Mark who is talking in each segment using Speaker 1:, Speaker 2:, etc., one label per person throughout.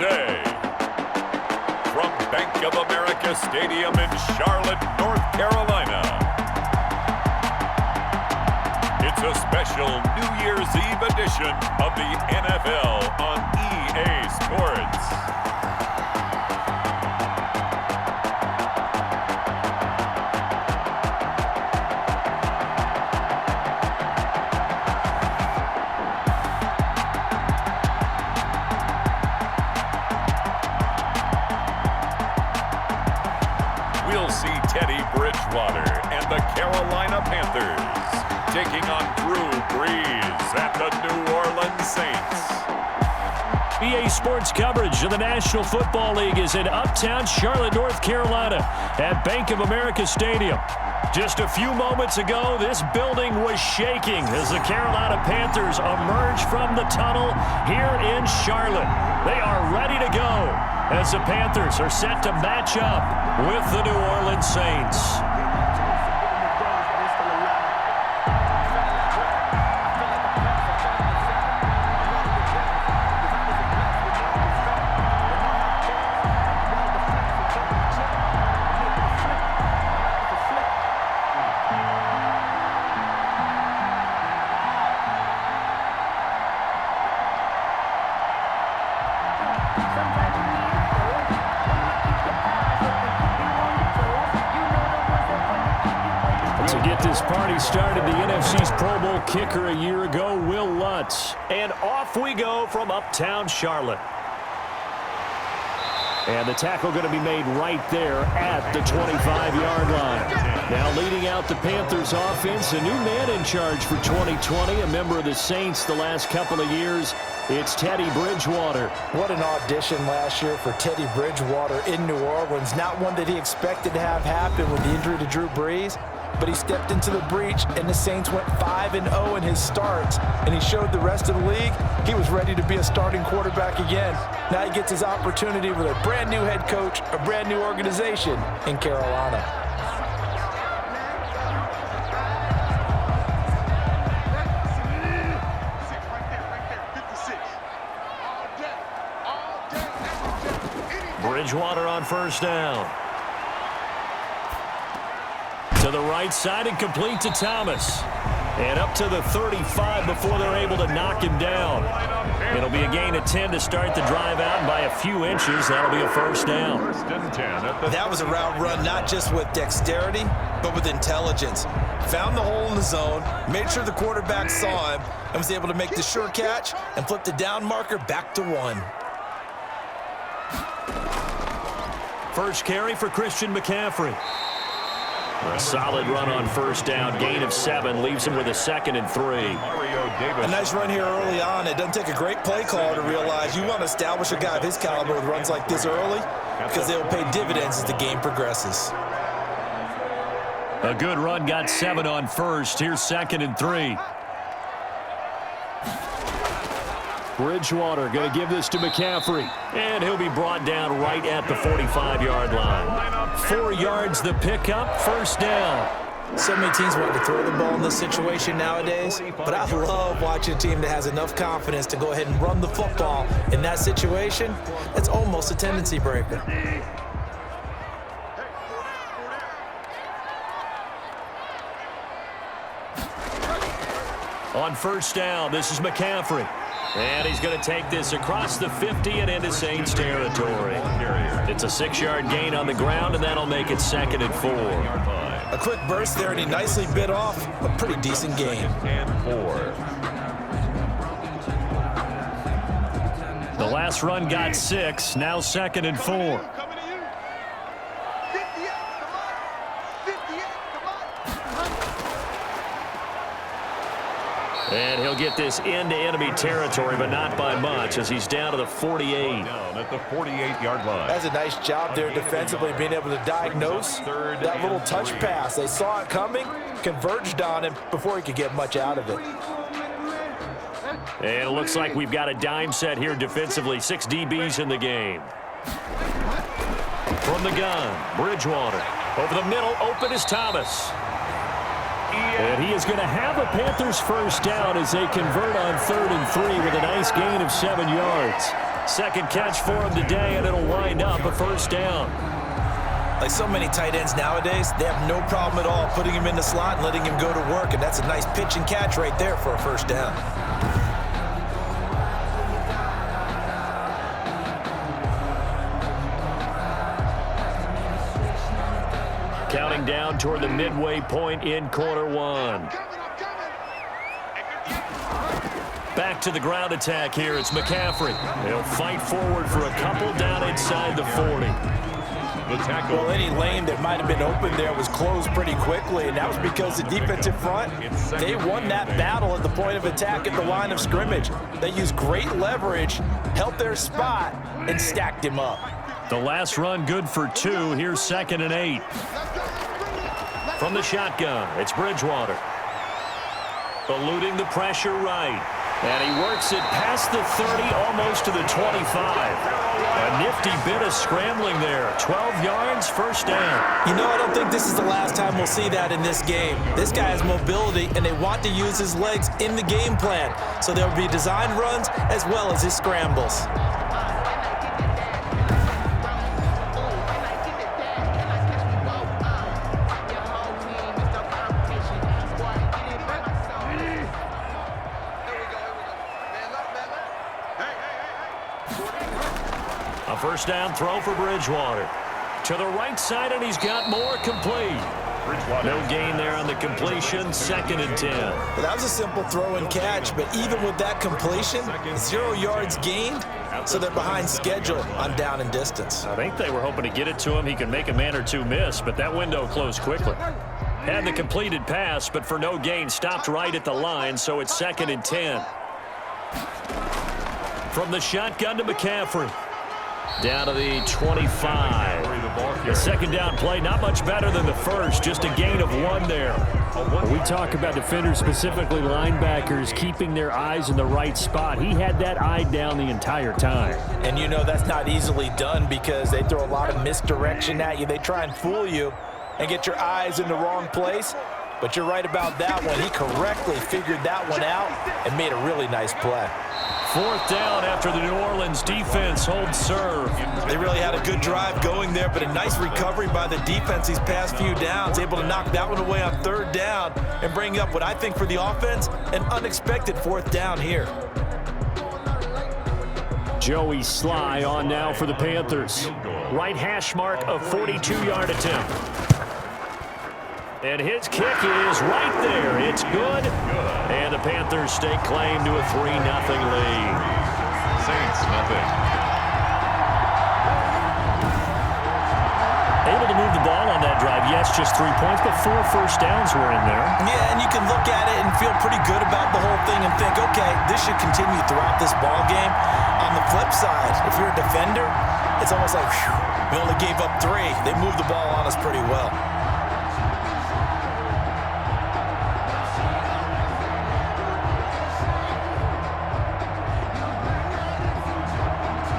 Speaker 1: today. From Bank of America Stadium in Charlotte, North Carolina, it's a special New Year's Eve edition of the NFL on EA Sports. And the Carolina Panthers taking on Brees and the New Orleans Saints.
Speaker 2: EA Sports coverage of the National Football League is in uptown Charlotte, North Carolina at Bank of America Stadium. Just a few moments ago, this building was shaking as the Carolina Panthers emerged from the tunnel here in Charlotte. They are ready to go as the Panthers are set to match up with the New Orleans Saints. This party started the NFC's Pro Bowl kicker a year ago, Will Lutz. And off we go from uptown Charlotte. And the tackle going to be made right there at the 25-yard line. Now leading out the Panthers offense, a new man in charge for 2020, a member of the Saints the last couple of years. It's Teddy Bridgewater.
Speaker 3: What an audition last year for Teddy Bridgewater in New Orleans. Not one that he expected to have happen with the injury to Drew Brees. But he stepped into the breach, and the Saints went 5-0 in his starts, and he showed the rest of the league he was ready to be a starting quarterback again. Now he gets his opportunity with a brand-new head coach, a brand-new organization in Carolina.
Speaker 2: Bridgewater on first down. To the right side and complete to Thomas. And up to the 35 before they're able to knock him down. It'll be a gain of 10 to start the drive out, and by a few inches, that'll be a first down.
Speaker 3: That was a route run not just with dexterity, but with intelligence. Found the hole in the zone, made sure the quarterback saw him, and was able to make the sure catch and flip the down marker back to 1.
Speaker 2: First carry for Christian McCaffrey. A solid run on first down, gain of 7, leaves him with a 2nd and 3.
Speaker 3: A nice run here early on. It doesn't take a great play caller to realize you want to establish a guy of his caliber with runs like this early because they'll pay dividends as the game progresses.
Speaker 2: A good run, got 7 on first. Here's 2nd and 3. Bridgewater going to give this to McCaffrey. And he'll be brought down right at the 45-yard line. 4 yards the pickup, first down.
Speaker 3: So many teams want to throw the ball in this situation nowadays, but I love watching a team that has enough confidence to go ahead and run the football in that situation. That's almost a tendency breaker.
Speaker 2: On first down, this is McCaffrey. And he's going to take this across the 50 and into Saints territory. It's a 6-yard gain on the ground, and that'll make it 2nd and 4.
Speaker 3: A quick burst there, and he nicely bit off a pretty decent gain.
Speaker 2: The last run got 6, now 2nd and 4. And he'll get this into enemy territory, but not by much, as he's down to the 48.
Speaker 1: Down at the 48-yard line.
Speaker 3: That's a nice job there defensively, being able to diagnose that little touch pass. They saw it coming, converged on him before he could get much out of it.
Speaker 2: And it looks like we've got a dime set here defensively. 6 DBs in the game. From the gun, Bridgewater. Over the middle, open is Thomas. And he is going to have a Panthers first down as they convert on 3rd and 3 with a nice gain of 7 yards. Second catch for him today, and it'll wind up a first down.
Speaker 3: Like so many tight ends nowadays, they have no problem at all putting him in the slot and letting him go to work, and that's a nice pitch and catch right there for a first down.
Speaker 2: Counting down toward the midway point in quarter one. Back to the ground attack here. It's McCaffrey. They'll fight forward for a couple down inside the 40.
Speaker 3: Well, any lane that might have been open there was closed pretty quickly, and that was because the defensive front, they won that battle at the point of attack at the line of scrimmage. They used great leverage, held their spot, and stacked him up.
Speaker 2: The last run good for 2. Here's 2nd and 8. From the shotgun, it's Bridgewater. Eluding the pressure right. And he works it past the 30, almost to the 25. A nifty bit of scrambling there. 12 yards, first down.
Speaker 3: You know, I don't think this is the last time we'll see that in this game. This guy has mobility, and they want to use his legs in the game plan. So there will be design runs as well as his scrambles.
Speaker 2: A first down throw for Bridgewater. To the right side, and he's got more complete. No gain there on the completion, 2nd and 10.
Speaker 3: Well, that was a simple throw and catch, but even with that completion, 0 yards gained, so they're behind schedule on down and distance.
Speaker 2: I think they were hoping to get it to him. He could make a man or two miss, but that window closed quickly. Had the completed pass, but for no gain, stopped right at the line, so it's 2nd and 10. From the shotgun to McCaffrey. Down to the 25. The second down play, not much better than the first, just a gain of 1 there.
Speaker 4: When we talk about defenders, specifically linebackers, keeping their eyes in the right spot, he had that eye down the entire time.
Speaker 3: And you know that's not easily done because they throw a lot of misdirection at you. They try and fool you and get your eyes in the wrong place. But you're right about that one. He correctly figured that one out and made a really nice play.
Speaker 2: 4th down after the New Orleans defense holds serve.
Speaker 3: They really had a good drive going there, but a nice recovery by the defense these past few downs, able to knock that one away on 3rd down and bring up what I think for the offense, an unexpected 4th down here.
Speaker 2: Joey Sly on now for the Panthers. Right hash mark of 42-yard attempt. And his kick is right there. It's good. And the Panthers stake claim to a 3-0 lead.
Speaker 1: Saints, nothing.
Speaker 2: Able to move the ball on that drive. Yes, just 3 points, but 4 first downs were in there.
Speaker 3: Yeah, and you can look at it and feel pretty good about the whole thing and think, okay, this should continue throughout this ball game. On the flip side, if you're a defender, it's almost like, whew, we only gave up 3. They moved the ball on us pretty well.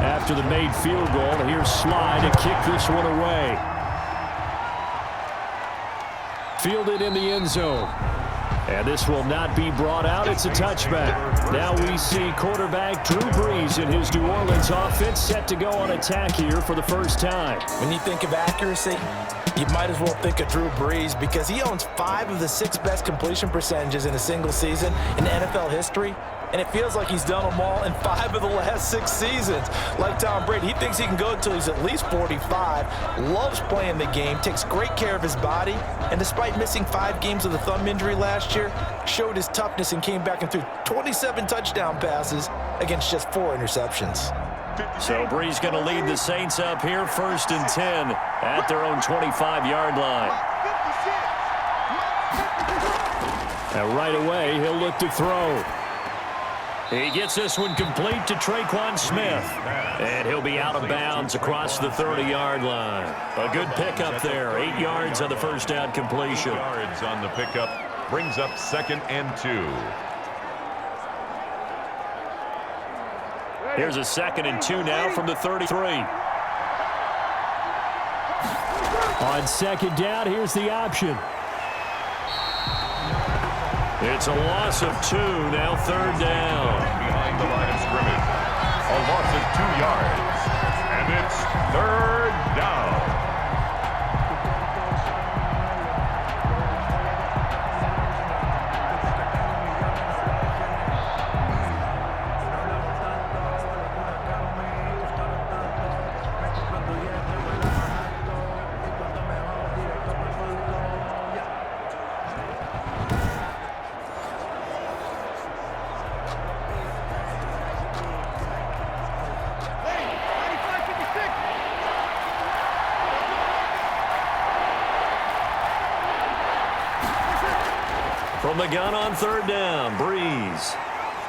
Speaker 2: After the made field goal, here's Sly to kick this one away. Fielded in the end zone. And this will not be brought out. It's a touchback. Now we see quarterback Drew Brees in his New Orleans offense set to go on attack here for the first time.
Speaker 3: When you think of accuracy, you might as well think of Drew Brees because he owns 5 of the 6 best completion percentages in a single season in NFL history. And it feels like he's done them all in 5 of the last 6 seasons. Like Tom Brady, he thinks he can go until he's at least 45, loves playing the game, takes great care of his body, and despite missing 5 games with a thumb injury last year, showed his toughness and came back and threw 27 touchdown passes against just 4 interceptions.
Speaker 2: So Brees going to lead the Saints up here, 1st and 10 at their own 25-yard line. And right away, he'll look to throw. He gets this one complete to Traquan Smith. And he'll be out of bounds across the 30-yard line. A good pickup there. 8 yards on the first down completion.
Speaker 1: 8 yards on the pickup brings up 2nd and 2.
Speaker 2: Here's a 2nd and 2 now from the 33.
Speaker 4: On 2nd down, here's the option.
Speaker 2: It's a loss of 2, now 3rd down.
Speaker 1: Behind the line of scrimmage. A loss of 2 yards. And it's 3rd down.
Speaker 2: From the gun on 3rd down, Brees.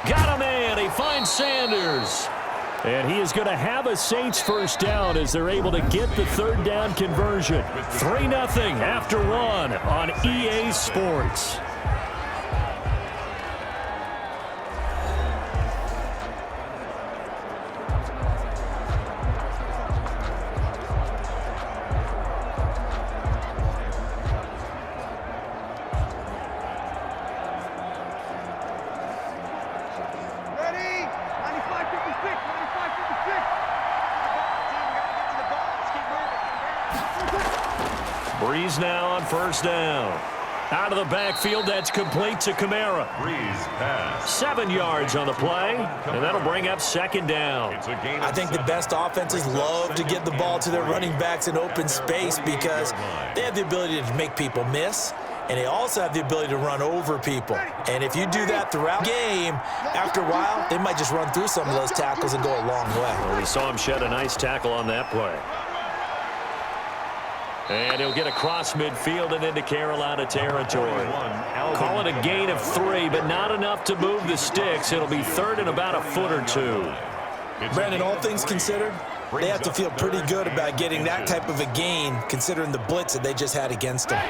Speaker 2: Got a man. He finds Sanders. And he is going to have a Saints first down as they're able to get the 3rd down conversion. 3-0 after 1 on EA Sports. Brees now on 1st down. Out of the backfield, that's complete to Kamara.
Speaker 1: Brees pass.
Speaker 2: 7 yards on the play, and that'll bring up 2nd down.
Speaker 3: I think the best offenses love to get the ball to their running backs in open space because they have the ability to make people miss, and they also have the ability to run over people. And if you do that throughout the game, after a while, they might just run through some of those tackles and go a long way.
Speaker 2: Well, we saw him shed a nice tackle on that play. And he'll get across midfield and into Carolina territory. Call it a gain of 3, but not enough to move the sticks. It'll be 3rd and about a foot or 2.
Speaker 3: Brandon, all things considered, they have to feel pretty good about getting that type of a gain considering the blitz that they just had against them.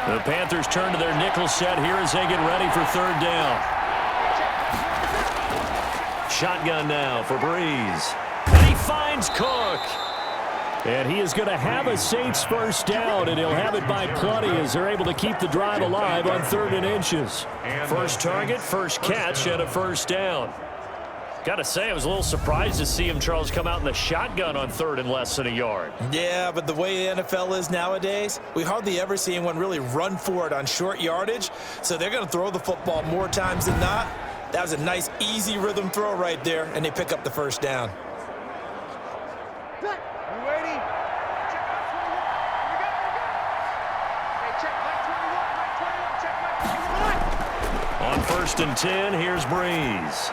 Speaker 2: The Panthers turn to their nickel set here as they get ready for 3rd down. Shotgun now for Brees. And he finds Cook. And he is going to have a Saints first down, and he'll have it by plenty as they're able to keep the drive alive on 3rd and inches. First target, first catch, and a 1st down. Got to say, I was a little surprised to see him, Charles, come out in the shotgun on 3rd and less than a yard.
Speaker 3: Yeah, but the way the NFL is nowadays, we hardly ever see anyone really run for it on short yardage, so they're going to throw the football more times than not. That was a nice, easy rhythm throw right there, and they pick up the 1st down.
Speaker 2: On 1st and 10, here's Brees.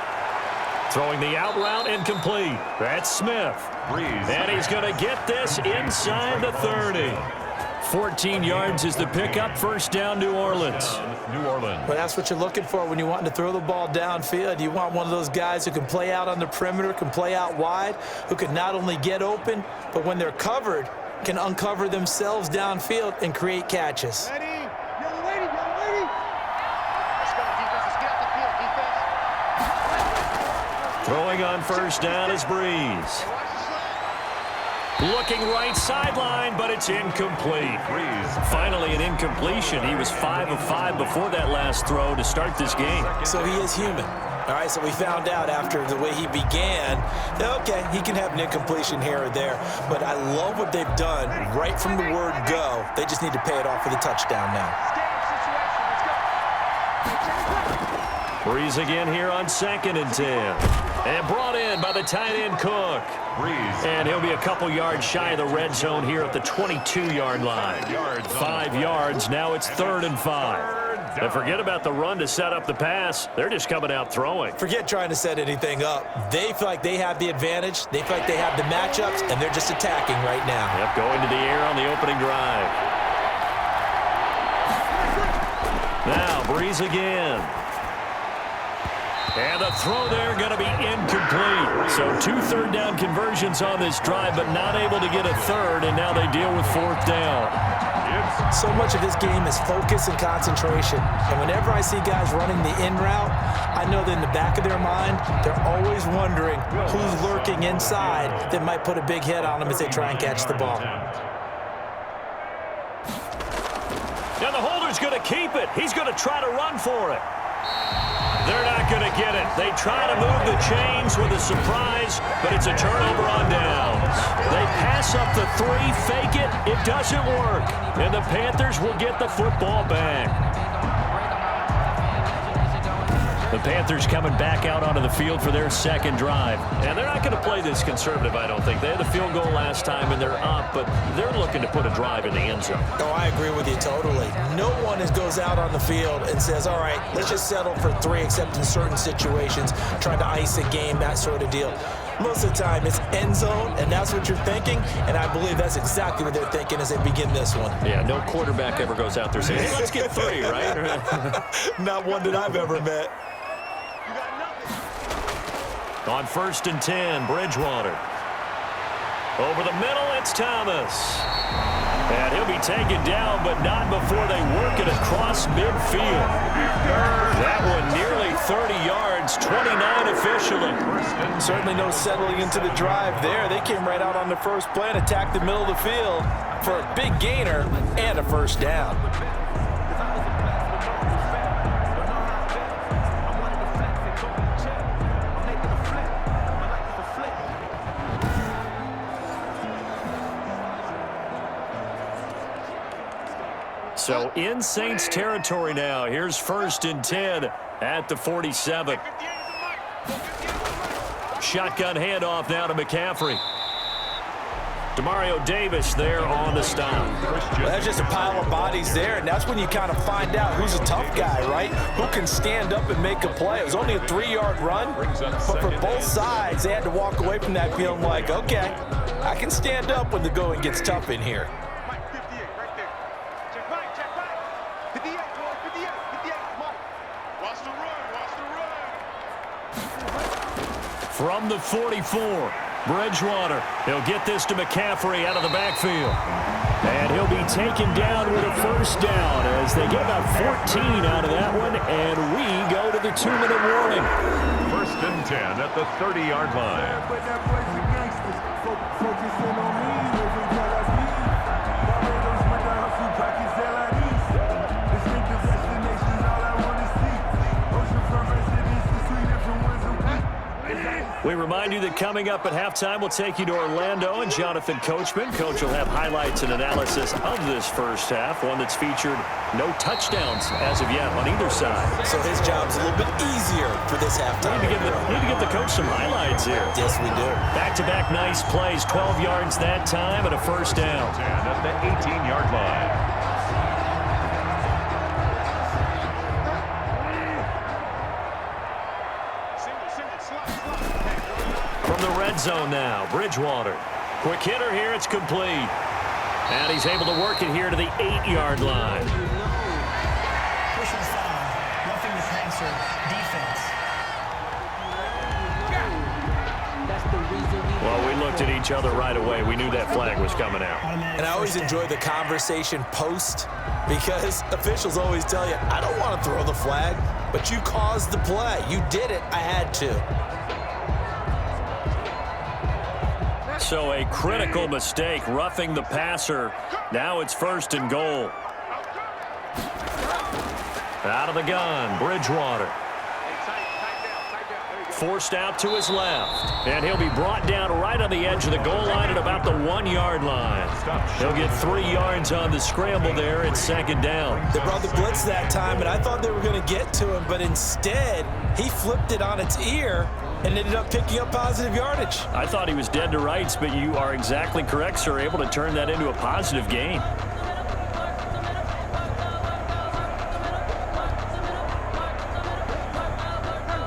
Speaker 2: Throwing the out route incomplete. That's Smith.
Speaker 1: Brees.
Speaker 2: And he's going to get this inside the 30. 14 yards is the pickup. 1st down, New Orleans.
Speaker 3: Well, that's what you're looking for when you're wanting to throw the ball downfield. You want one of those guys who can play out on the perimeter, can play out wide, who can not only get open, but when they're covered, can uncover themselves downfield and create catches.
Speaker 2: Throwing on 1st down is Brees. Looking right sideline, but it's incomplete.
Speaker 1: Brees.
Speaker 2: Finally an incompletion. He was 5 of 5 before that last throw to start this game.
Speaker 3: So he is human. All right, so we found out after the way he began that, okay, he can have an incompletion here or there, but I love what they've done right from the word go. They just need to pay it off with a touchdown now.
Speaker 2: Brees again here on 2nd and 10. And brought in by the tight end Cook.
Speaker 1: Brees.
Speaker 2: And he'll be a couple yards shy of the red zone here at the 22-yard line. 5 yards. Now it's 3rd and 5. And forget about the run to set up the pass. They're just coming out throwing.
Speaker 3: Forget trying to set anything up. They feel like they have the advantage. They feel like they have the matchups, and they're just attacking right now.
Speaker 2: Yep, going to the air on the opening drive. Now Brees again. And the throw there going to be incomplete. So 2 3rd down conversions on this drive, but not able to get a 3rd, and now they deal with 4th down.
Speaker 3: So much of this game is focus and concentration. And whenever I see guys running the in route, I know that in the back of their mind, they're always wondering who's lurking inside that might put a big hit on them as they try and catch the ball.
Speaker 2: Now the holder's going to keep it. He's going to try to run for it. They're not not going to get it. They try to move the chains with a surprise, but it's a turnover on downs. They pass up the 3, fake it. It doesn't work. And the Panthers will get the football back. The Panthers coming back out onto the field for their second drive. And they're not going to play this conservative, I don't think. They had a field goal last time, and they're up, but they're looking to put a drive in the end zone.
Speaker 3: Oh, I agree with you totally. No one goes out on the field and says, all right, let's just settle for 3, except in certain situations, trying to ice a game, that sort of deal. Most of the time, it's end zone, and that's what you're thinking, and I believe that's exactly what they're thinking as they begin this one.
Speaker 2: Yeah, no quarterback ever goes out there saying, hey, let's get 3, right?
Speaker 3: Not one that I've ever met.
Speaker 2: On 1st and 10, Bridgewater. Over the middle, it's Thomas. And he'll be taken down, but not before they work it across midfield. That one nearly 30 yards, 29 officially.
Speaker 3: Certainly no settling into the drive there. They came right out on the first play and attacked the middle of the field for a big gainer and a first down.
Speaker 2: So in Saints territory now. Here's 1st and 10 at the 47. Shotgun handoff now to McCaffrey. Demario Davis there on the stop.
Speaker 3: Well, that's just a pile of bodies there, and that's when you kind of find out who's a tough guy, right? Who can stand up and make a play. It was only a 3-yard run, but for both sides, they had to walk away from that feeling like, okay, I can stand up when the going gets tough in here.
Speaker 2: From the 44, Bridgewater. He'll get this to McCaffrey out of the backfield. And he'll be taken down with a first down as they get about 14 out of that one, and we go to the 2-minute warning.
Speaker 1: 1st and 10 at the 30-yard line.
Speaker 2: We remind you that coming up at halftime, we'll take you to Orlando and Jonathan Coachman. Coach will have highlights and analysis of this first half, one that's featured no touchdowns as of yet on either side.
Speaker 3: So his job's a little bit easier for this halftime.
Speaker 2: Need to give the coach some highlights here.
Speaker 3: Yes, we do.
Speaker 2: Back-to-back nice plays, 12 yards that time and a first down.
Speaker 1: 10 at the 18-yard line.
Speaker 2: From the red zone now, Bridgewater. Quick hitter here, it's complete. And he's able to work it here to the 8-yard line.
Speaker 5: Personal foul, roughing the passer, defense.
Speaker 2: Well, we looked at each other right away. We knew that flag was coming out.
Speaker 3: And I always enjoy the conversation post because officials always tell you, I don't want to throw the flag, but you caused the play. You did it. I had to.
Speaker 2: So a critical mistake, roughing the passer. Now it's 1st and goal. Out of the gun, Bridgewater. Forced out to his left. And he'll be brought down right on the edge of the goal line at about the 1-yard line. He'll get 3 yards on the scramble there at 2nd down.
Speaker 3: They brought the blitz that time, and I thought they were going to get to him, but instead, he flipped it on its ear and ended up picking up positive yardage.
Speaker 2: I thought he was dead to rights, but you are exactly correct, sir. Able to turn that into a positive gain.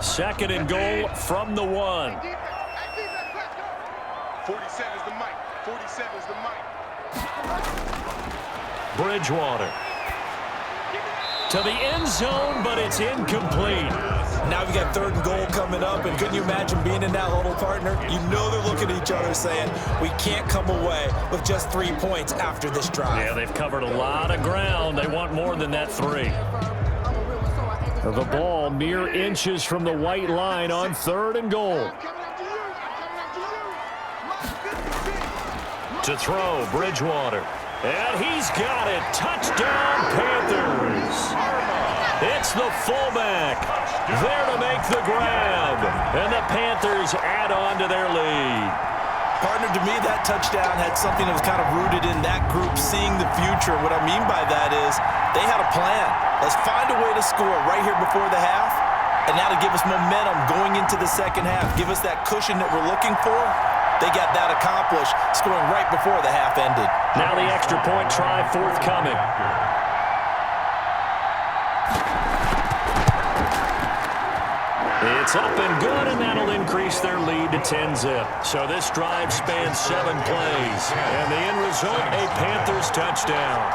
Speaker 2: Second and goal from the 1.
Speaker 6: 47 is the mic. 47 is the mic.
Speaker 2: Bridgewater. To the end zone, but it's incomplete.
Speaker 3: Now we got 3rd and goal coming up, and couldn't you imagine being in that huddle, partner? You know they're looking at each other saying, we can't come away with just 3 points after this drive.
Speaker 2: Yeah, they've covered a lot of ground. They want more than that 3. The ball mere inches from the white line on 3rd and goal. To throw, Bridgewater. And he's got it. Touchdown, Panthers. It's the fullback. There to make the grab. And the Panthers add on to their lead.
Speaker 3: Partner, to me, that touchdown had something that was kind of rooted in that group seeing the future. What I mean by that is they had a plan. Let's find a way to score right here before the half, and now to give us momentum going into the second half, give us that cushion that we're looking for. They got that accomplished, scoring right before the half ended.
Speaker 2: Now the extra point try forthcoming. It's up and good, and that'll increase their lead to 10-zip. So this drive spans 7 plays. And the end result, a Panthers touchdown.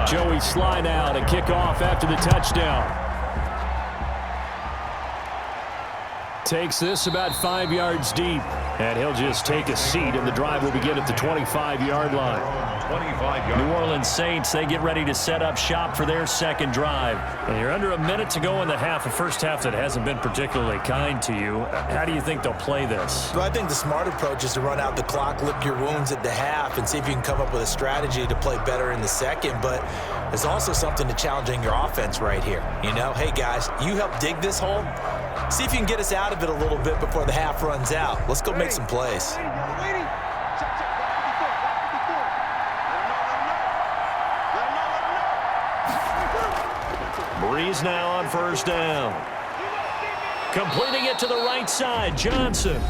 Speaker 2: Joey slide out and kick off after the touchdown. Takes this about 5 yards deep, and he'll just take a seat, and the drive will begin at the 25-yard line. New Orleans Saints, they get ready to set up shop for their second drive. And you're under a minute to go in the half, a first half that hasn't been particularly kind to you. How do you think they'll play this?
Speaker 3: Well, I think the smart approach is to run out the clock, lick your wounds at the half, and see if you can come up with a strategy to play better in the second. But there's also something to challenging your offense right here. You know, hey, guys, you help dig this hole. See if you can get us out of it a little bit before the half runs out. Let's go make some plays.
Speaker 2: Brees now on first down. Completing it to the right side, Johnson.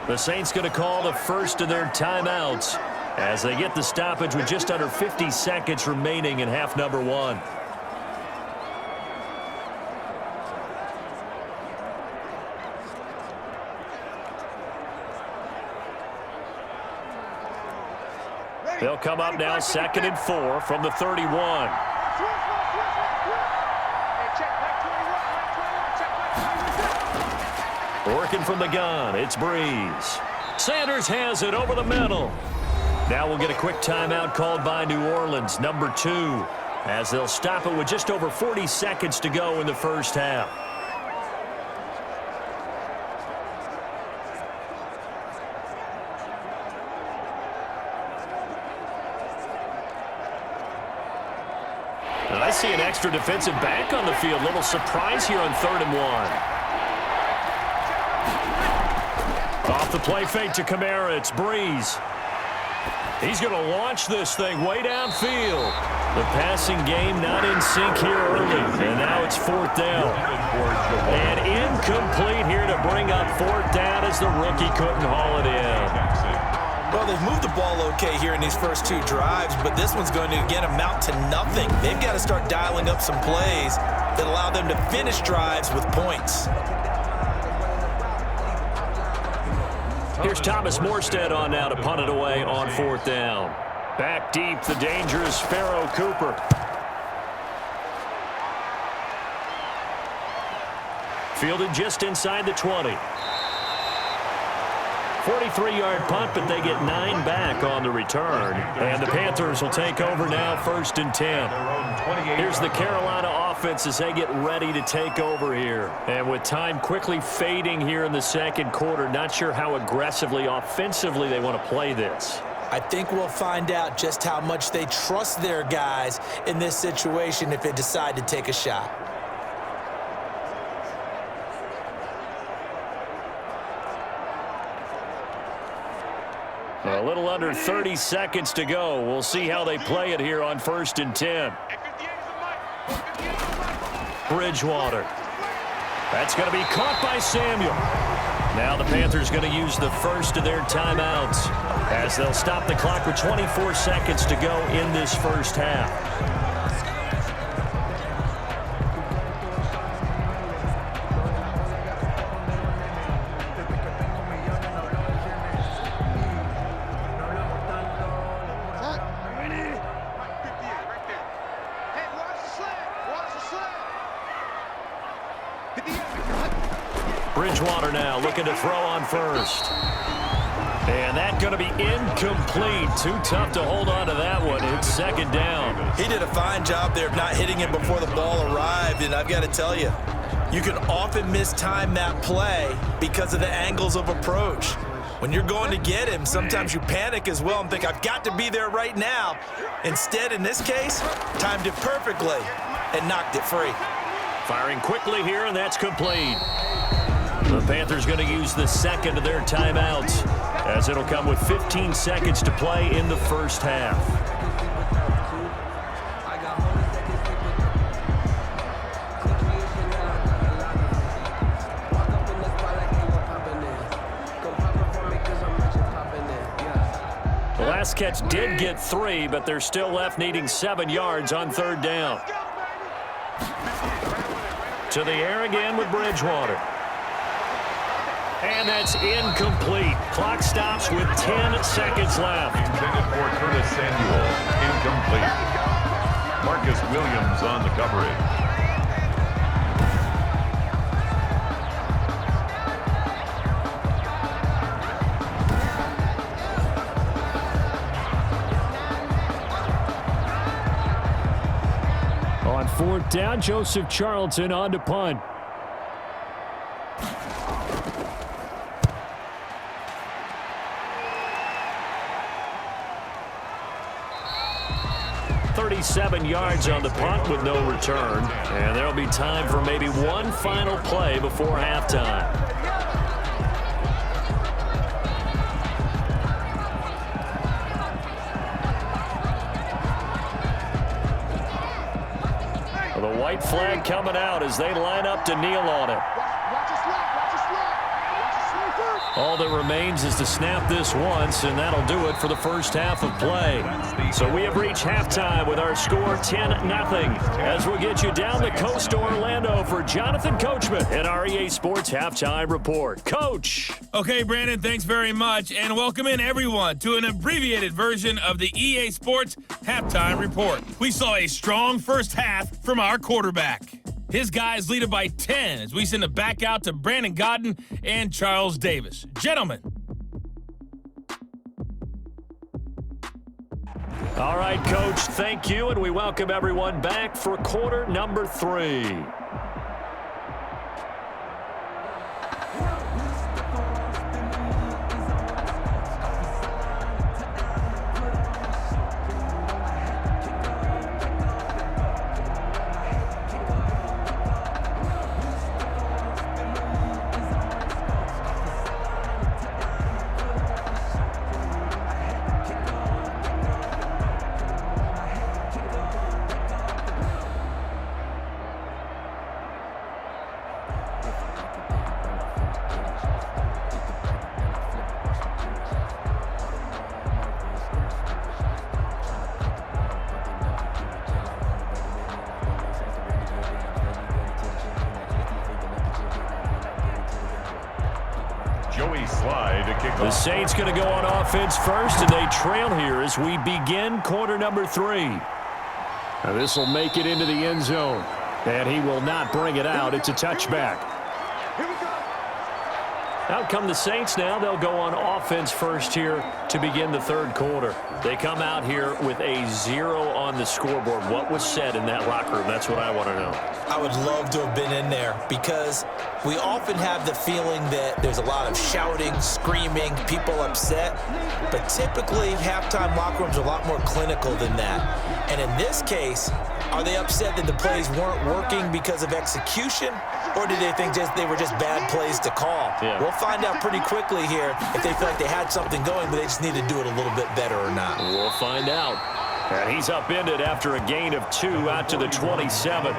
Speaker 2: The Saints going to call the first of their timeouts as they get the stoppage with just under 50 seconds remaining in half number 1. They'll come up now 2nd and 4 from the 31. Working from the gun, it's Brees. Sanders has it over the middle. Now we'll get a quick timeout called by New Orleans, number 2, as they'll stop it with just over 40 seconds to go in the first half. And I see an extra defensive back on the field. Little surprise here on 3rd and 1. Off the play fake to Kamara, it's Brees. He's going to launch this thing way downfield. The passing game not in sync here early, and now it's 4th down. And incomplete here to bring up 4th down as the rookie couldn't haul it in.
Speaker 3: Well, they've moved the ball okay here in these first 2 drives, but this one's going to, again, amount to nothing. They've got to start dialing up some plays that allow them to finish drives with points.
Speaker 2: Here's Thomas Morstead on now to punt it away on 4th down. Back deep, the dangerous Pharaoh Cooper. Fielded just inside the 20. 43-yard punt, but they get 9 back on the return. And the Panthers will take over now, 1st and 10. Here's the Carolina offense as they get ready to take over here. And with time quickly fading here in the second quarter, not sure how aggressively, offensively they want to play this.
Speaker 3: I think we'll find out just how much they trust their guys in this situation if they decide to take a shot.
Speaker 2: A little under 30 seconds to go. We'll see how they play it here on 1st and 10. Bridgewater. That's going to be caught by Samuel. Now the Panthers going to use the first of their timeouts as they'll stop the clock with 24 seconds to go in this first half. Bridgewater now looking to throw on first. And that's going to be incomplete. Too tough to hold on to that one. It's second down.
Speaker 3: He did a fine job there of not hitting him before the ball arrived, and I've got to tell you, you can often mistime that play because of the angles of approach. When you're going to get him, sometimes you panic as well and think, I've got to be there right now. Instead, in this case, timed it perfectly and knocked it free.
Speaker 2: Firing quickly here, and that's complete. The Panthers going to use the second of their timeouts, as it'll come with 15 seconds to play in the first half. The last catch did get 3, but they're still left needing 7 yards on third down. To the air again with Bridgewater. And that's incomplete. Clock stops with 10 seconds left.
Speaker 1: Intended for Curtis Samuel. Incomplete. Marcus Williams on the coverage.
Speaker 4: On fourth down, Joseph Charlton on to punt.
Speaker 2: .37 yards on the punt with no return. And there'll be time for maybe one final play before halftime. Well, the white flag coming out as they line up to kneel on it. All that remains is to snap this once, and that'll do it for the first half of play. So we have reached halftime with our score 10-0. As we'll get you down the coast to Orlando for Jonathan Coachman in our EA Sports Halftime Report. Coach.
Speaker 7: Okay, Brandon, thanks very much, and welcome in everyone to an abbreviated version of the EA Sports Halftime Report. We saw a strong first half from our quarterback. His guys lead it by 10 as we send it back out to Brandon Godden and Charles Davis. Gentlemen.
Speaker 2: All right, Coach, thank you, and we welcome everyone back for quarter number 3. The Saints going to go on offense first, and they trail here as we begin quarter number 3. Now this will make it into the end zone, and he will not bring it out. It's a touchback. Out come the Saints now. They'll go on offense first here to begin the third quarter. They come out here with a 0 on the scoreboard. What was said in that locker room? That's what I want to know.
Speaker 3: I would love to have been in there because we often have the feeling that there's a lot of shouting, screaming, people upset. But typically, halftime locker rooms are a lot more clinical than that. And in this case, are they upset that the plays weren't working because of execution? Or did they think they were just bad plays to call?
Speaker 2: Yeah.
Speaker 3: We'll find out pretty quickly here if they feel like they had something going, but they just need to do it a little bit better or not.
Speaker 2: We'll find out. And he's upended after a gain of 2 out to the 27.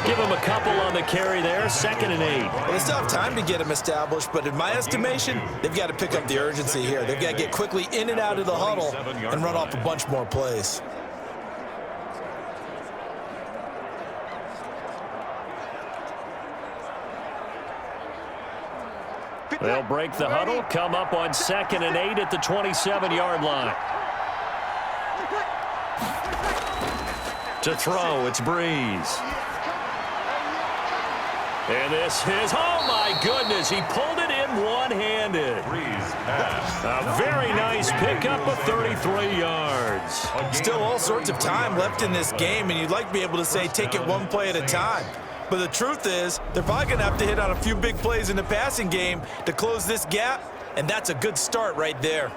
Speaker 2: Give him a couple on the carry there, 2nd and 8.
Speaker 3: Well, they still have time to get him established, but in my estimation, they've got to pick up the urgency here. They've got to get quickly in and out of the huddle and run off a bunch more plays.
Speaker 2: They'll break the huddle, come up on 2nd and 8 at the 27-yard line. To throw, it's Brees. And this is, oh my goodness, he pulled it in one-handed.
Speaker 1: Brees pass.
Speaker 2: A very nice pickup of 33 yards.
Speaker 3: Still all sorts of time left in this game, and you'd like to be able to say take it one play at a time. But the truth is, they're probably going to have to hit on a few big plays in the passing game to close this gap, and that's a good start right there.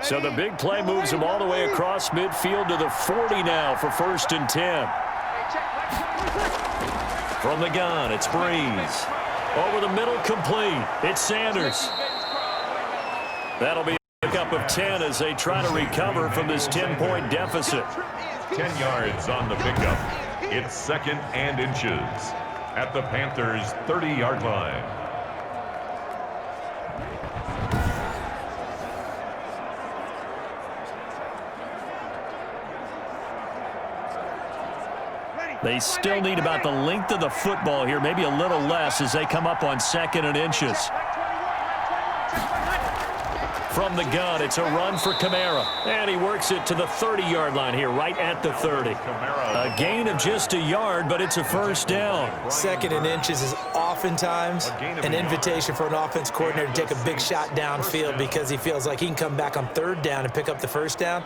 Speaker 2: So the big play moves him all the way across midfield to the 40 now for 1st and 10. From the gun, it's Brees. Over the middle, complete. It's Sanders. That'll be a pickup of 10 as they try to recover from this 10-point deficit.
Speaker 1: 10 yards on the pickup. It's 2nd and inches at the Panthers' 30-yard line.
Speaker 2: They still need about the length of the football here, maybe a little less as they come up on 2nd and inches. From the gun, it's a run for Kamara. And he works it to the 30-yard line here, right at the 30. A gain of just a yard, but it's a 1st down.
Speaker 3: 2nd and inches is oftentimes an invitation for an offense coordinator to take a big shot downfield because he feels like he can come back on 3rd down and pick up the 1st down.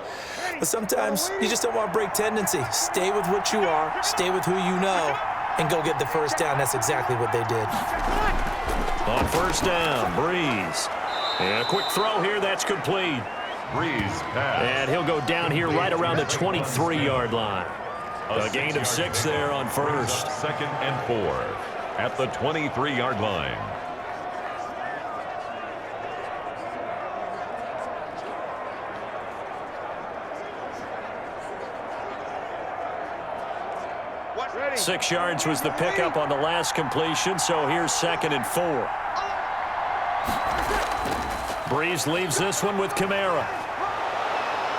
Speaker 3: But sometimes you just don't want to break tendency. Stay with what you are, stay with who you know, and go get the 1st down. That's exactly what they did.
Speaker 2: On 1st down, Brees. And a quick throw here, that's complete.
Speaker 1: Brees pass.
Speaker 2: And he'll go down here right around the 23-yard line. A gain of 6 there on 1st.
Speaker 1: 2nd and 4 at the 23-yard line.
Speaker 6: Ready.
Speaker 2: 6 yards was the pickup on the last completion, so here's 2nd and 4. Brees leaves this one with Kamara.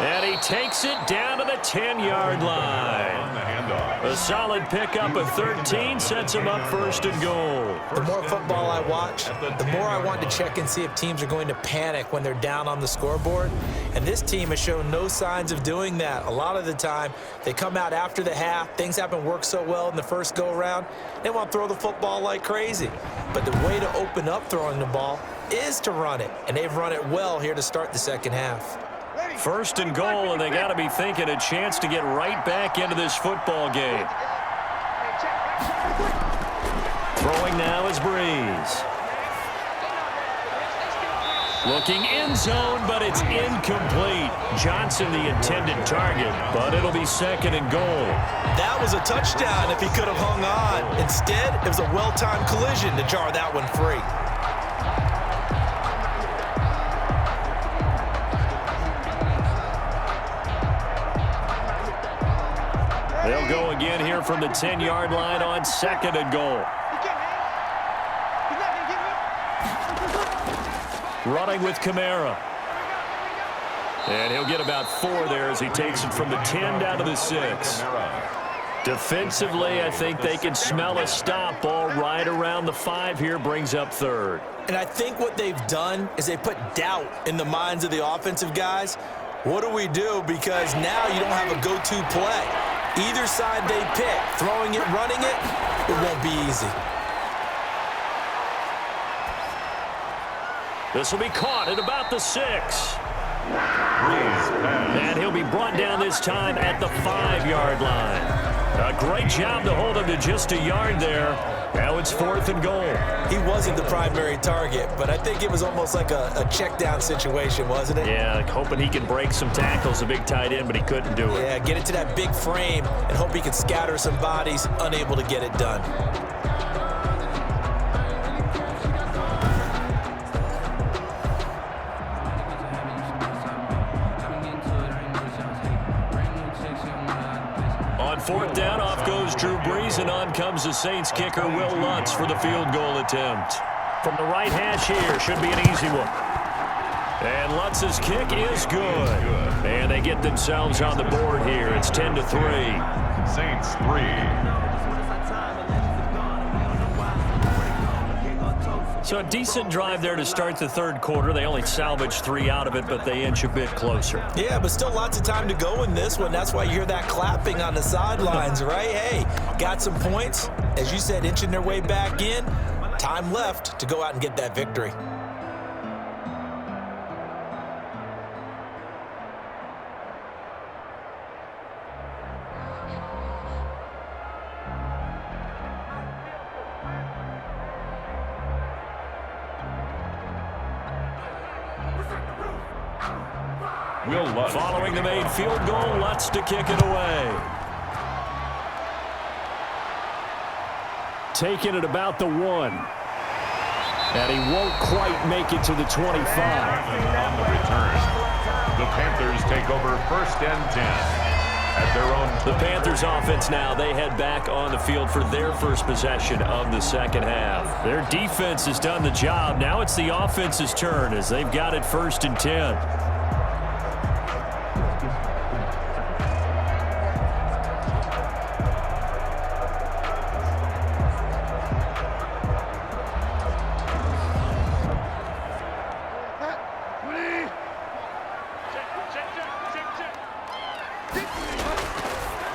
Speaker 2: And he takes it down to the 10-yard line.
Speaker 1: On the handoff.
Speaker 2: A solid pickup of 13 sets him up 1st and goal.
Speaker 3: The more football I watch, the more I want to check and see if teams are going to panic when they're down on the scoreboard. And this team has shown no signs of doing that. A lot of the time, they come out after the half. Things haven't worked so well in the first go-around. They want to throw the football like crazy. But the way to open up throwing the ball is to run it. And they've run it well here to start the second half.
Speaker 2: 1st and goal, and they got to be thinking a chance to get right back into this football game. Throwing now is Brees. Looking end zone, but it's incomplete. Johnson the intended target, but it'll be 2nd and goal.
Speaker 3: That was a touchdown if he could have hung on. Instead, it was a well-timed collision to jar that one free.
Speaker 2: They'll go again here from the 10-yard line on 2nd and goal. Running with Kamara. And he'll get about 4 there as he takes it from the 10 down to the 6. Defensively, I think they can smell a stop ball right around the 5 here, brings up 3rd.
Speaker 3: And I think what they've done is they put doubt in the minds of the offensive guys. What do we do? Because now you don't have a go-to play. Either side they pick, throwing it, running it, it won't be easy.
Speaker 2: This will be caught at about the 6. And he'll be brought down this time at the 5-yard line. A great job to hold him to just a yard there. Now it's 4th and goal.
Speaker 3: He wasn't the primary target, but I think it was almost like a check down situation, wasn't it?
Speaker 2: Yeah, like hoping he can break some tackles, a big tight end, but he couldn't do it.
Speaker 3: Yeah, get it to that big frame and hope he can scatter some bodies, unable to get it done.
Speaker 2: On 4th down, off goes Drew Brees, and on comes the Saints kicker, Will Lutz, for the field goal attempt. From the right hash here, should be an easy one. And Lutz's kick is good. And they get themselves on the board here. It's 10-3.
Speaker 1: Saints 3.
Speaker 2: So a decent drive there to start the third quarter. They only salvaged 3 out of it, but they inch a bit closer.
Speaker 3: Yeah, but still lots of time to go in this one. That's why you hear that clapping on the sidelines, right? Hey, got some points. As you said, inching their way back in. Time left to go out and get that victory.
Speaker 2: Following the made field goal, Lutz to kick it away.
Speaker 4: Taking it about the 1. And he won't quite make it to the 25.
Speaker 1: On the return, the Panthers take over 1st and 10 at their own.
Speaker 2: The Panthers offense now, they head back on the field for their first possession of the second half. Their defense has done the job. Now it's the offense's turn as they've got it 1st and 10.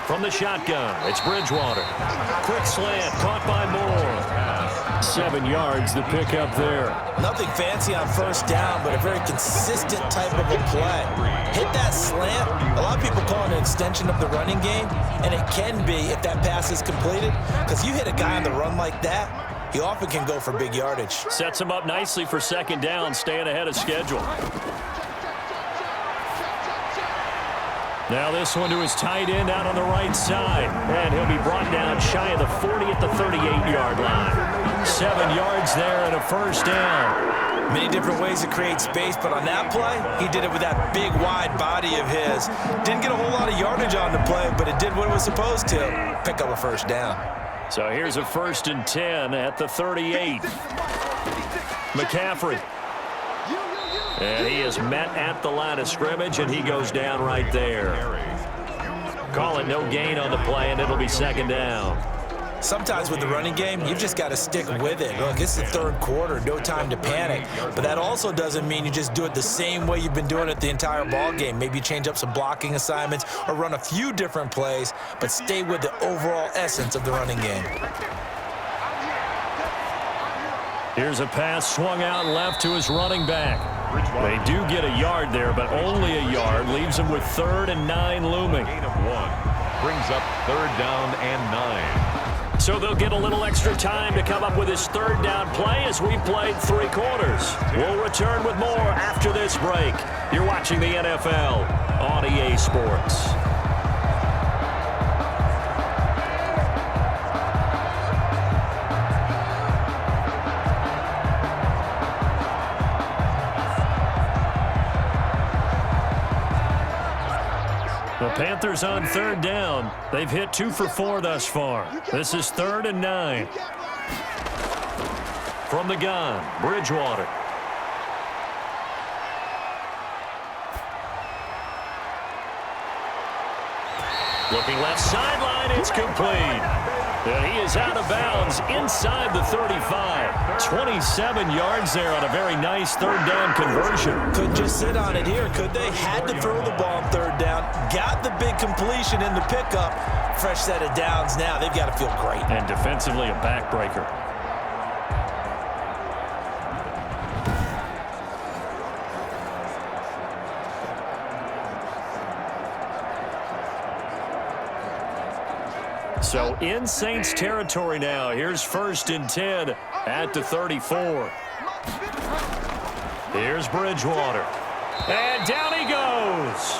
Speaker 2: From the shotgun, it's Bridgewater. Quick slant, caught by Moore.
Speaker 4: 7 yards, the pickup there.
Speaker 3: Nothing fancy on 1st down, but a very consistent type of a play. Hit that slant. A lot of people call it an extension of the running game, and it can be if that pass is completed, because you hit a guy on the run like that, he often can go for big yardage.
Speaker 2: Sets him up nicely for 2nd down, staying ahead of schedule. Now this one to his tight end out on the right side. And he'll be brought down shy of the 40 at the 38-yard line. 7 yards there and a 1st down.
Speaker 3: Many different ways to create space, but on that play, he did it with that big, wide body of his. Didn't get a whole lot of yardage on the play, but it did what it was supposed to. Pick up a 1st down.
Speaker 2: So here's a 1st and 10 at the 38. McCaffrey. And he is met at the line of scrimmage, and he goes down right there. Call it no gain on the play, and it'll be 2nd down.
Speaker 3: Sometimes with the running game, you've just got to stick with it. Look, it's the 3rd quarter, no time to panic. But that also doesn't mean you just do it the same way you've been doing it the entire ball game. Maybe change up some blocking assignments or run a few different plays, but stay with the overall essence of the running game.
Speaker 2: Here's a pass swung out left to his running back. They do get a yard there, but only a yard. Leaves him with 3rd and 9 looming.
Speaker 1: Gain of 1 brings up 3rd down and 9.
Speaker 2: So they'll get a little extra time to come up with his 3rd down play as we played 3 quarters. We'll return with more after this break. You're watching the NFL on EA Sports. The Panthers on 3rd down. They've hit 2 for 4 thus far. This is 3rd and 9. From the gun, Bridgewater. Looking left sideline, it's complete. And he is out of bounds inside the 35. 27 yards there on a very nice 3rd down conversion.
Speaker 3: Couldn't just sit on it here, could they? Had to throw the ball on 3rd down. Got the big completion in the pickup. Fresh set of downs now. They've got to feel great.
Speaker 2: And defensively, a backbreaker. So in Saints territory now. Here's 1st and 10 at the 34. Here's Bridgewater. And down he goes.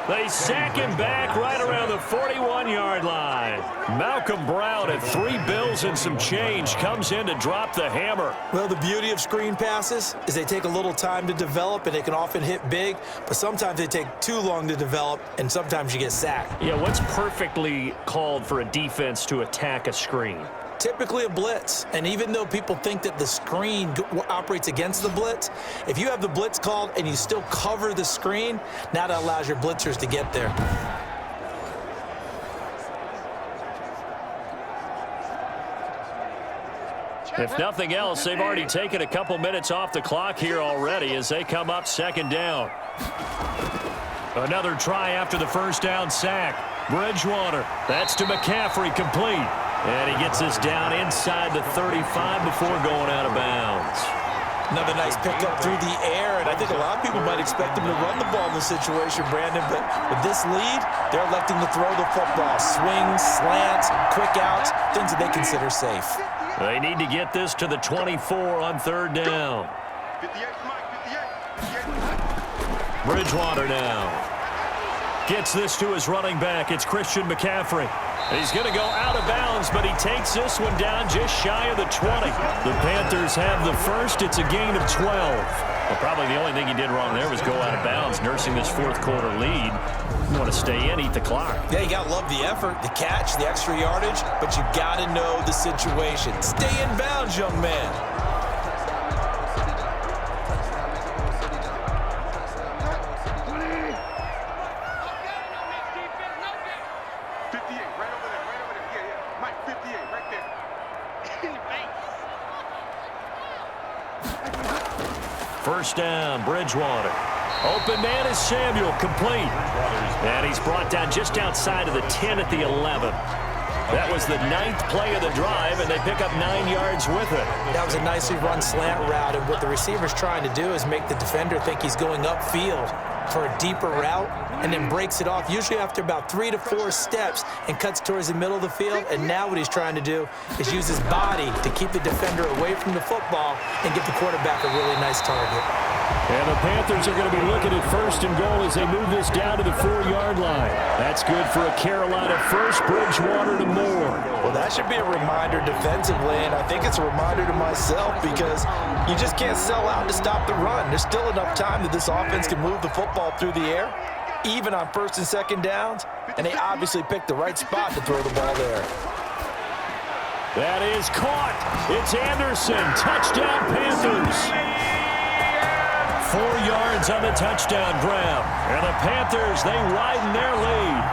Speaker 2: They sack him back right around the 41-yard line. Malcolm Brown at 3 bills and some change comes in to drop the hammer.
Speaker 3: Well, the beauty of screen passes is they take a little time to develop, and they can often hit big, but sometimes they take too long to develop, and sometimes you get sacked.
Speaker 2: Yeah, what's perfectly called for a defense to attack a screen?
Speaker 3: Typically a blitz, and even though people think that the screen operates against the blitz, if you have the blitz called and you still cover the screen, now that allows your blitzers to get there.
Speaker 2: If nothing else, they've already taken a couple minutes off the clock here already as they come up second down. Another try after the first down sack. Bridgewater. That's to McCaffrey, complete. And he gets this down inside the 35 before going out of bounds.
Speaker 3: Another nice pickup through the air, and I think a lot of people might expect him to run the ball in this situation, Brandon, but with this lead, they're electing to throw the football. Swings, slants, quick outs, things that they consider safe.
Speaker 2: They need to get this to the 24 on third down.
Speaker 6: 58, Mike, 58.
Speaker 2: Bridgewater now. Gets this to his running back. It's Christian McCaffrey. He's going to go out of bounds, but he takes this one down just shy of the 20. The Panthers have the first. It's a gain of 12. Well, probably the only thing he did wrong there was go out of bounds, nursing this fourth quarter lead. You want to stay in, eat the clock.
Speaker 3: Yeah, you got to love the effort, the catch, the extra yardage, but you got to know the situation. Stay in bounds, young man.
Speaker 2: First down, Bridgewater. Open man is Samuel, complete. And he's brought down just outside of the 10 at the 11. That was the 9th play of the drive, and they pick up 9 yards with it.
Speaker 3: That was a nicely run slant route, and what the receiver's trying to do is make the defender think he's going upfield for a deeper route, and then breaks it off, usually after about 3 to 4 steps, and cuts towards the middle of the field. And now what he's trying to do is use his body to keep the defender away from the football and give the quarterback a really nice target.
Speaker 4: And the Panthers are going to be looking at first and goal as they move this down to the 4-yard line. That's good for a Carolina first. Bridgewater to Moore.
Speaker 3: Well, that should be a reminder defensively, and I think it's a reminder to myself because you just can't sell out to stop the run. There's still enough time that this offense can move the football through the air, even on first and second downs, and they obviously picked the right spot to throw the ball there.
Speaker 2: That is caught. It's Anderson. Touchdown, Panthers. 4 yards on the touchdown grab. And the Panthers, they widen their lead.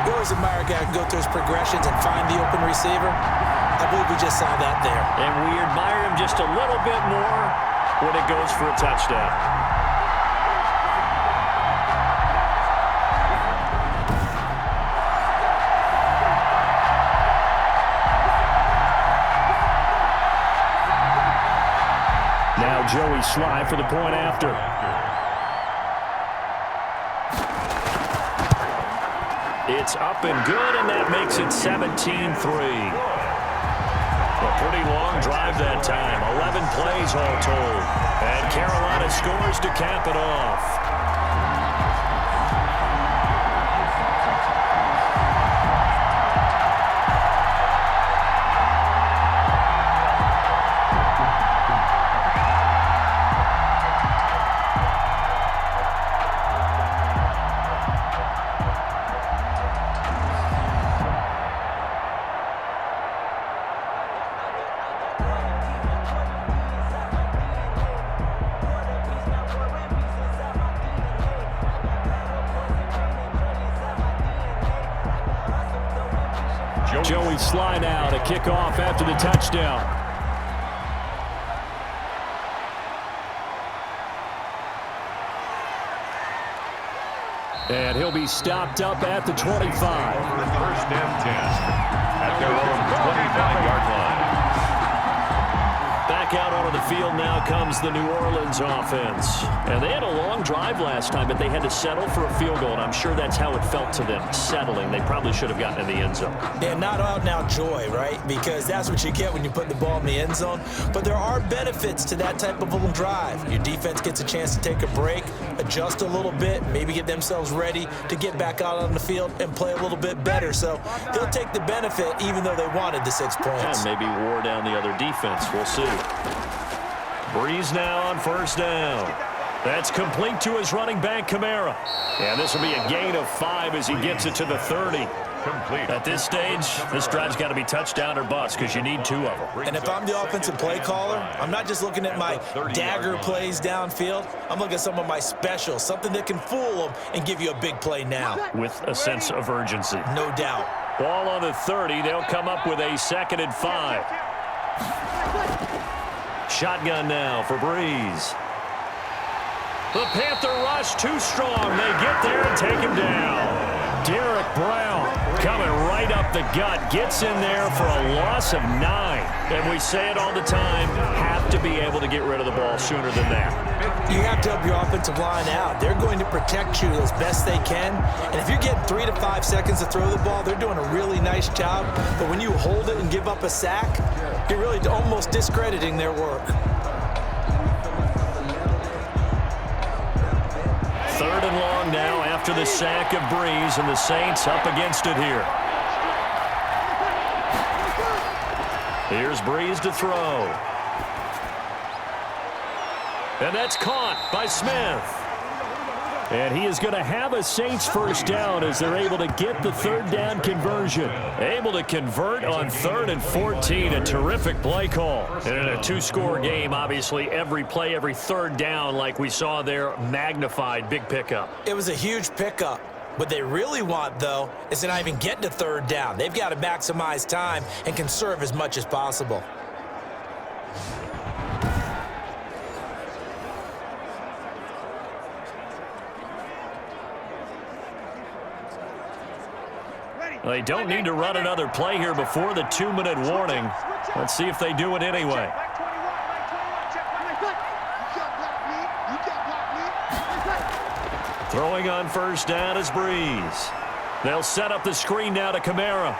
Speaker 3: You always admire a guy who can go through his progressions and find the open receiver. I believe we just saw that there.
Speaker 2: And we admire him just a little bit more when it goes for a touchdown. Now Joey Sly for the point after. It's up and good, and that makes it 17-3. A pretty long drive that time. 11 plays all told. And Carolina scores to cap it off. Joey Sly now to kick off after the touchdown. And he'll be stopped up at the 25.
Speaker 1: First and 10 at their own 29-yard line.
Speaker 2: Back out onto the field now comes the New Orleans offense. And they had a long drive last time, but they had to settle for a field goal, and I'm sure that's how it felt to them, settling. They probably should have gotten in the end zone.
Speaker 3: Yeah, not out now joy, right? Because that's what you get when you put the ball in the end zone. But there are benefits to that type of a drive. Your defense gets a chance to take a break, adjust a little bit, maybe get themselves ready to get back out on the field and play a little bit better. So they'll take the benefit even though they wanted the 6 points.
Speaker 2: And maybe wore down the other defense. We'll see. Brees now on first down. That's complete to his running back, Kamara. And this will be a gain of 5 as he gets it to the 30.
Speaker 1: Complete.
Speaker 2: At this stage, this drive's got to be touchdown or bust because you need 2 of them.
Speaker 3: And if I'm the offensive play caller, I'm not just looking at my dagger plays downfield. I'm looking at some of my specials, something that can fool them and give you a big play now.
Speaker 2: With a sense of urgency.
Speaker 3: No doubt.
Speaker 2: Ball on the 30. They'll come up with a 2nd and 5. Shotgun now for Brees. The Panther rush too strong. They get there and take him down. Derek Brown coming right up the gut. Gets in there for a loss of 9. And we say it all the time, have to be able to get rid of the ball sooner than that.
Speaker 3: You have to help your offensive line out. They're going to protect you as best they can. And if you're getting 3 to 5 seconds to throw the ball, they're doing a really nice job. But when you hold it and give up a sack, you're really almost discrediting their work.
Speaker 2: 3rd and long now after the sack of Brees, and the Saints up against it here. Here's Brees to throw. And that's caught by Smith. And he is going to have a Saints first down as they're able to get the 3rd down conversion. Able to convert on 3rd and 14. A terrific play call. And in a 2-score game, obviously, every play, every 3rd down, like we saw there, magnified. Big pickup.
Speaker 3: It was a huge pickup. What they really want, though, is to not even get to 3rd down. They've got to maximize time and conserve as much as possible.
Speaker 2: They don't need to run another play here before the 2-minute warning. Let's see if they do it anyway. Throwing on 1st down is Brees. They'll set up the screen now to Kamara.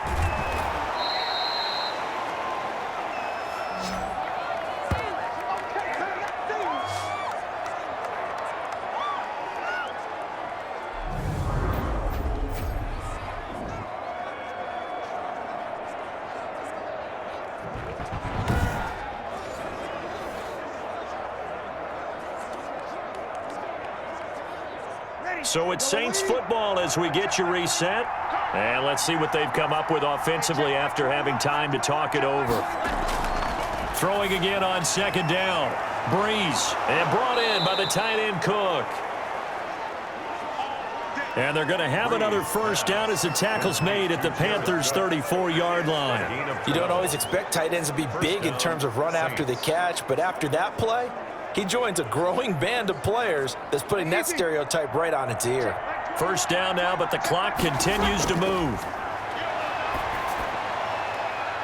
Speaker 2: So it's Saints football as we get you reset. And let's see what they've come up with offensively after having time to talk it over. Throwing again on 2nd down. Brees, and brought in by the tight end Cook. And they're going to have another 1st down as the tackle's made at the Panthers' 34-yard line.
Speaker 3: You don't always expect tight ends to be big in terms of run after the catch, but after that play, he joins a growing band of players that's putting that stereotype right on its ear.
Speaker 2: 1st down now, but the clock continues to move.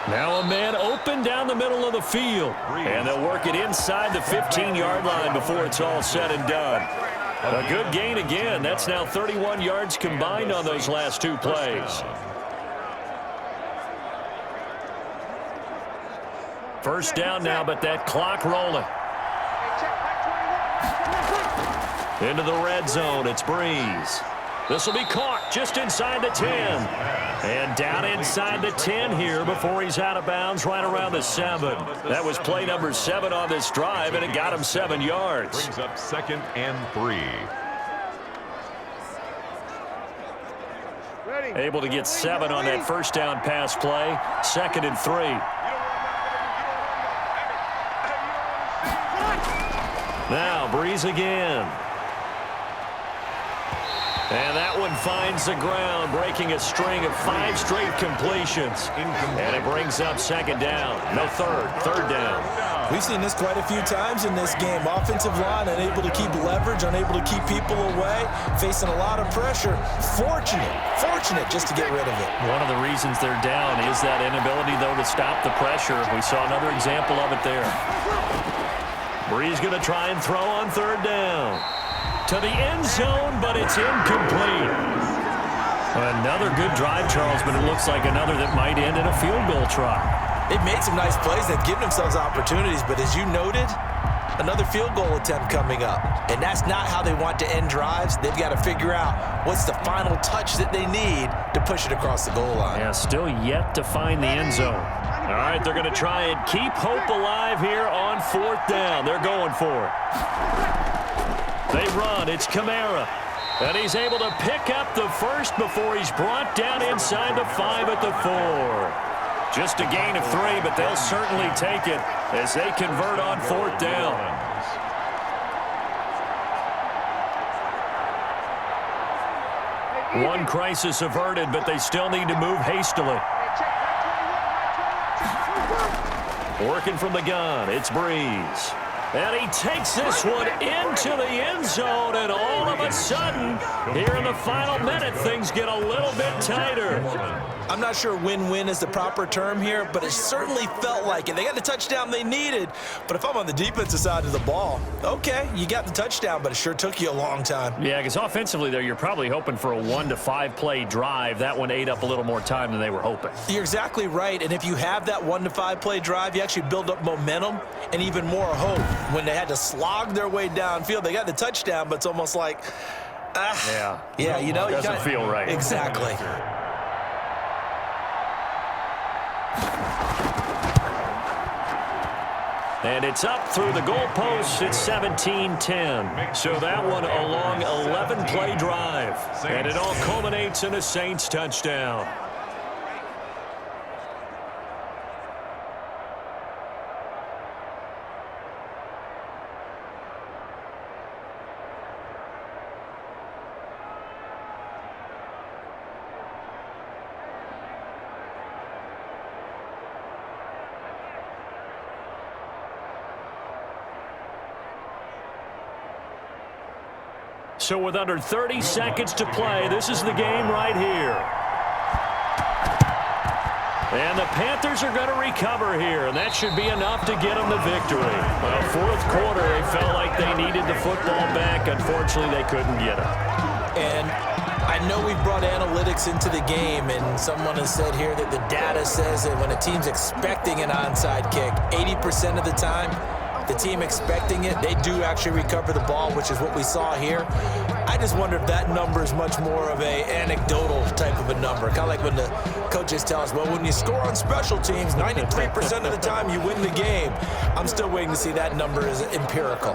Speaker 2: Now a man open down the middle of the field. And they'll work it inside the 15-yard line before it's all said and done. A good gain again. That's now 31 yards combined on those last 2 plays. 1st down now, but that clock rolling. Into the red zone, it's Brees. This will be caught just inside the 10. And down inside the 10 here before he's out of bounds right around the 7. That was play number 7 on this drive, and it got him 7 yards.
Speaker 1: Brings up 2nd and 3.
Speaker 2: Able to get 7 on that 1st down pass play. 2nd and 3. Now Brees again. And that one finds the ground, breaking a string of 5 straight completions. And it brings up 2nd down. No 3rd down.
Speaker 3: We've seen this quite a few times in this game. Offensive line unable to keep leverage, unable to keep people away, facing a lot of pressure. Fortunate just to get rid of it.
Speaker 2: One of the reasons they're down is that inability, though, to stop the pressure. We saw another example of it there. Brees going to try and throw on 3rd down. To the end zone, but it's incomplete. Another good drive, Charles, but it looks like another that might end in a field goal try.
Speaker 3: They've made some nice plays. They've given themselves opportunities, but as you noted, another field goal attempt coming up. And that's not how they want to end drives. They've got to figure out what's the final touch that they need to push it across the goal line.
Speaker 2: Yeah, still yet to find the end zone. All right, they're going to try and keep hope alive here on 4th down. They're going for it. They run. It's Kamara. And he's able to pick up the 1st before he's brought down inside the 5 at the 4. Just a gain of 3, but they'll certainly take it as they convert on 4th down. One crisis averted, but they still need to move hastily. Working from the gun, it's Brees. And he takes this one into the end zone, and all of a sudden, here in the final minute, things get a little bit tighter.
Speaker 3: I'm not sure win-win is the proper term here, but it certainly felt like it. They got the touchdown they needed, but if I'm on the defensive side of the ball, okay, you got the touchdown, but it sure took you a long time.
Speaker 2: Yeah, because offensively there, you're probably hoping for a 1 to 5 play drive. That one ate up a little more time than they were hoping.
Speaker 3: You're exactly right, and if you have that 1 to 5 play drive, you actually build up momentum and even more hope. When they had to slog their way downfield, they got the touchdown, but it's almost like, yeah, you know,
Speaker 2: doesn't feel right.
Speaker 3: Exactly.
Speaker 2: And it's up through the goalposts. It's 17-10. So that one a long 11-play drive. And it all culminates in a Saints touchdown. So with under 30 seconds to play, this is the game right here. And the Panthers are going to recover here, and that should be enough to get them the victory. Well, fourth quarter, they felt like they needed the football back. Unfortunately, they couldn't get it.
Speaker 3: And I know we've brought analytics into the game, and someone has said here that the data says that when a team's expecting an onside kick, 80% of the time, the team expecting it, they do actually recover the ball, which is what we saw here. I just wonder if that number is much more of a anecdotal type of a number. Kind of like when the coaches tell us, well, when you score on special teams, 93% of the time you win the game. I'm still waiting to see that number is empirical.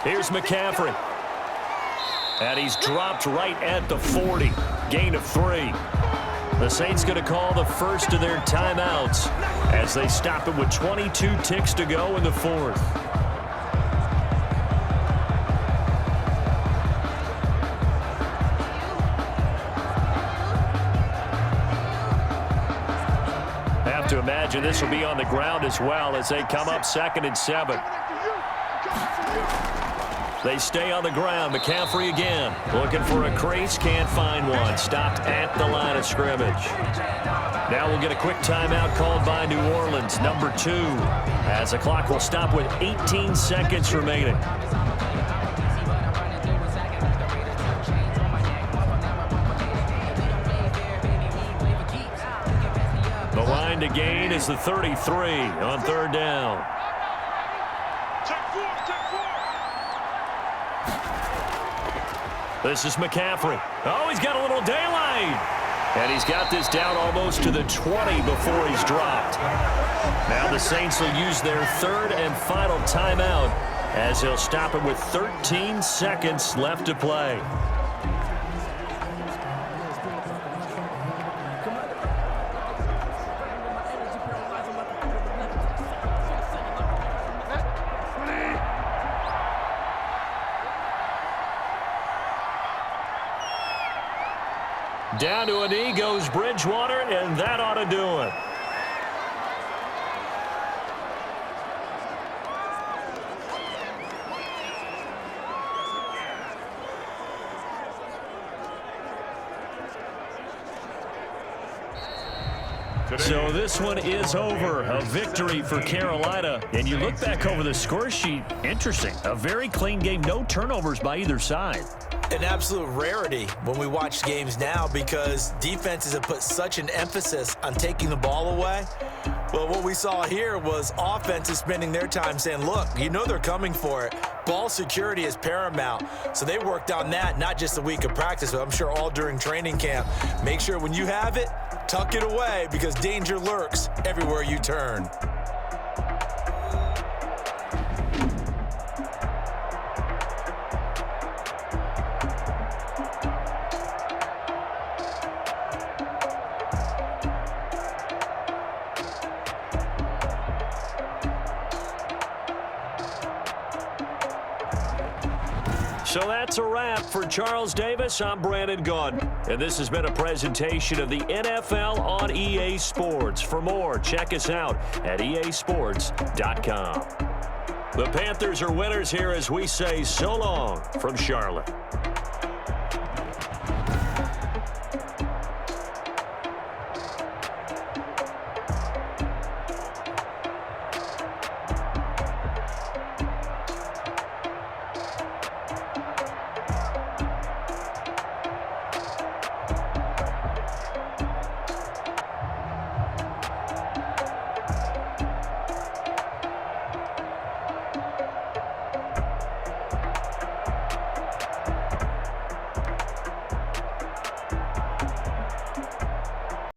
Speaker 2: Here's McCaffrey. And he's dropped right at the 40. Gain of 3. The Saints going to call the first of their timeouts as they stop it with 22 ticks to go in the fourth. Have to imagine this will be on the ground as well as they come up 2nd and 7. They stay on the ground. McCaffrey again. Looking for a crease. Can't find one. Stopped at the line of scrimmage. Now we'll get a quick timeout called by New Orleans, number 2, as the clock will stop with 18 seconds remaining. The line to gain is the 33 on 3rd down. This is McCaffrey. Oh, he's got a little daylight. And he's got this down almost to the 20 before he's dropped. Now the Saints will use their 3rd and final timeout as they'll stop it with 13 seconds left to play. Down to a knee goes Bridgewater, and that ought to do it. So this one is over. A victory for Carolina. And you look back over the score sheet, interesting. A very clean game, no turnovers by either side.
Speaker 3: An absolute rarity when we watch games now because defenses have put such an emphasis on taking the ball away. Well, what we saw here was offenses spending their time saying, look, you know they're coming for it. Ball security is paramount. So they worked on that, not just a week of practice, but I'm sure all during training camp. Make sure when you have it, tuck it away because danger lurks everywhere you turn.
Speaker 2: So that's a wrap. For Charles Davis, I'm Brandon Gunn. And this has been a presentation of the NFL on EA Sports. For more, check us out at easports.com. The Panthers are winners here as we say so long from Charlotte.